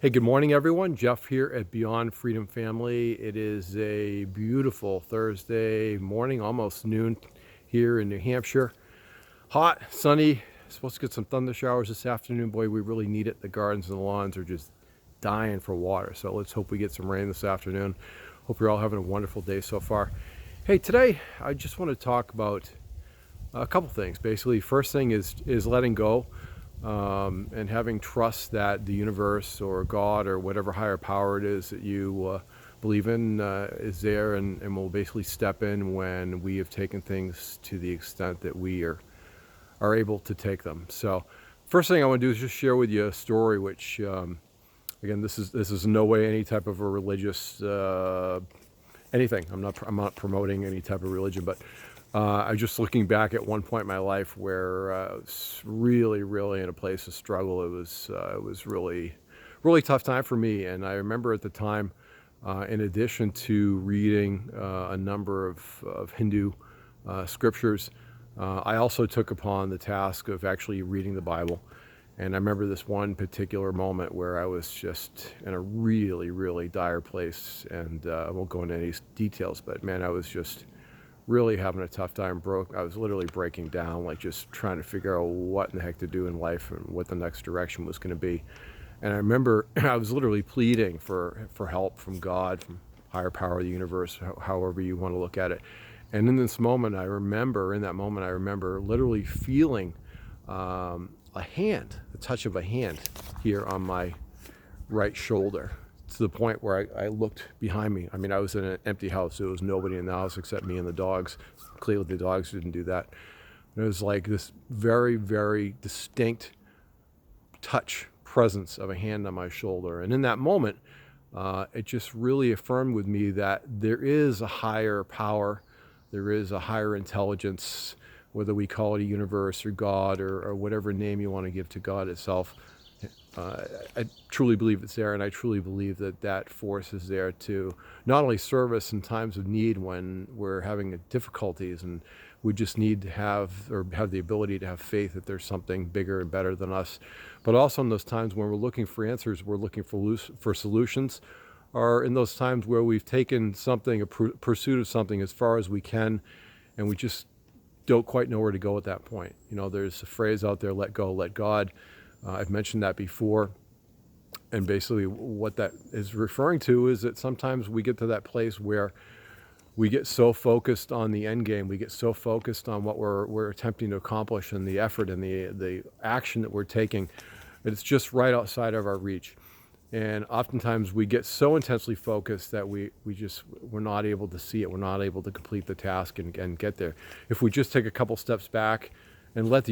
Hey, good morning, everyone. Jeff here at Beyond Freedom Family. It is a beautiful Thursday morning, almost noon here in New Hampshire. Hot, sunny, supposed to get some thunder showers this afternoon. Boy, we really need it. The gardens and the lawns are just dying for water. So let's hope we get some rain this afternoon. Hope you're all having a wonderful day so far. Hey, today I just want to talk about a couple things. Basically, first thing is letting go. And having trust that the universe or God or whatever higher power it is that you believe in is there and will basically step in when we have taken things to the extent that we are able to take them. So first thing I want to do is just share with you a story which, again, this is in no way any type of a religious anything. I'm not promoting any type of religion, but I'm just looking back at one point in my life where I was really in a place of struggle. It was really tough time for me, and I remember at the time, in addition to reading a number of Hindu scriptures, I also took upon the task of actually reading the Bible. And I remember this one particular moment where I was just in a really dire place, and I won't go into any details, but man, I was just really having a tough time. I was literally breaking down, like just trying to figure out what in the heck to do in life and what the next direction was going to be. And I remember I was literally pleading for help from God, from higher power of the universe, however you want to look at it. And in that moment, I remember literally feeling the touch of a hand here on my right shoulder, to the point where I looked behind me. I mean, I was in an empty house. There was nobody in the house except me and the dogs. Clearly the dogs didn't do that. And it was like this very distinct presence of a hand on my shoulder. And in that moment, it just really affirmed with me that there is a higher power, there is a higher intelligence, whether we call it a universe or God or whatever name you want to give to God itself. I truly believe it's there, and I truly believe that force is there to not only serve us in times of need when we're having difficulties, and we just need to have the ability to have faith that there's something bigger and better than us, but also in those times when we're looking for answers, we're looking for solutions, or in those times where we've taken a pursuit of something as far as we can, and we just don't quite know where to go at that point. You know, there's a phrase out there, let go, let God. I've mentioned that before, and basically what that is referring to is that sometimes we get to that place where we get so focused on the end game, we get so focused on what we're attempting to accomplish and the effort and the action that we're taking, that it's just right outside of our reach. And oftentimes we get so intensely focused that we're not able to see it, we're not able to complete the task and get there. If we just take a couple steps back and let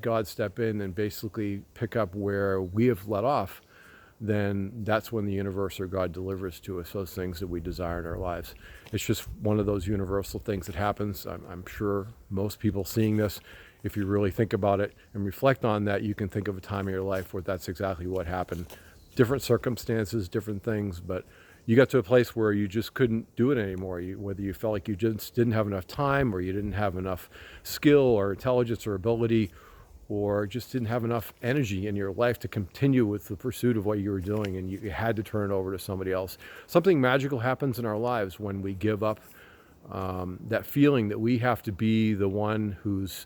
God step in and basically pick up where we have let off, then that's when the universe or God delivers to us those things that we desire in our lives. It's just one of those universal things that happens. I'm sure most people seeing this, if you really think about it and reflect on that, you can think of a time in your life where that's exactly what happened. Different circumstances, different things, but you got to a place where you just couldn't do it anymore. Whether you felt like you just didn't have enough time, or you didn't have enough skill or intelligence or ability, or just didn't have enough energy in your life to continue with the pursuit of what you were doing, and you had to turn it over to somebody else. Something magical happens in our lives when we give up that feeling that we have to be the one who's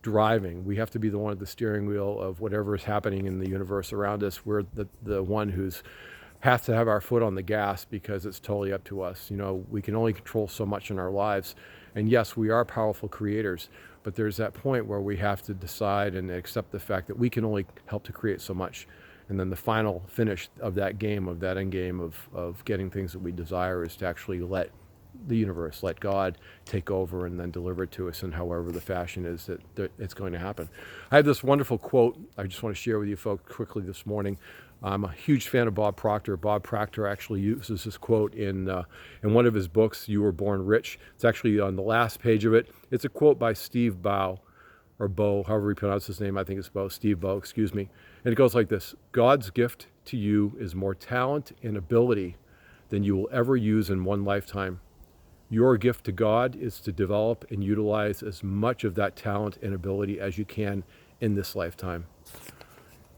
driving. We have to be the one at the steering wheel of whatever is happening in the universe around us. We're the one who's have to have our foot on the gas because it's totally up to us. You know, we can only control so much in our lives. And yes, we are powerful creators, but there's that point where we have to decide and accept the fact that we can only help to create so much. And then the final finish of that game, of that end game of getting things that we desire, is to actually let the universe, let God take over and then deliver it to us in however the fashion is that it's going to happen. I have this wonderful quote I just want to share with you folks quickly this morning. I'm a huge fan of Bob Proctor. Bob Proctor actually uses this quote in one of his books, You Were Born Rich. It's actually on the last page of it. It's a quote by Steve Bow, or Bow, however you pronounce his name. I think it's Bow, Steve Bow, excuse me. And it goes like this: God's gift to you is more talent and ability than you will ever use in one lifetime. Your gift to God is to develop and utilize as much of that talent and ability as you can in this lifetime.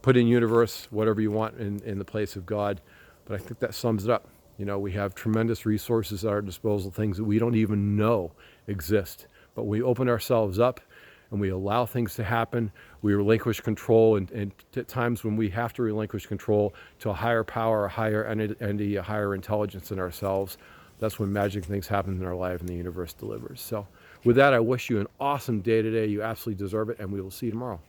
put in universe whatever you want in the place of God. But I think that sums it up. You know, we have tremendous resources at our disposal, things that we don't even know exist. But we open ourselves up and we allow things to happen. We relinquish control, and at times when we have to relinquish control to a higher power, a higher entity, a higher intelligence in ourselves, that's when magic things happen in our life and the universe delivers. So with that, I wish you an awesome day today. You absolutely deserve it, and we will see you tomorrow.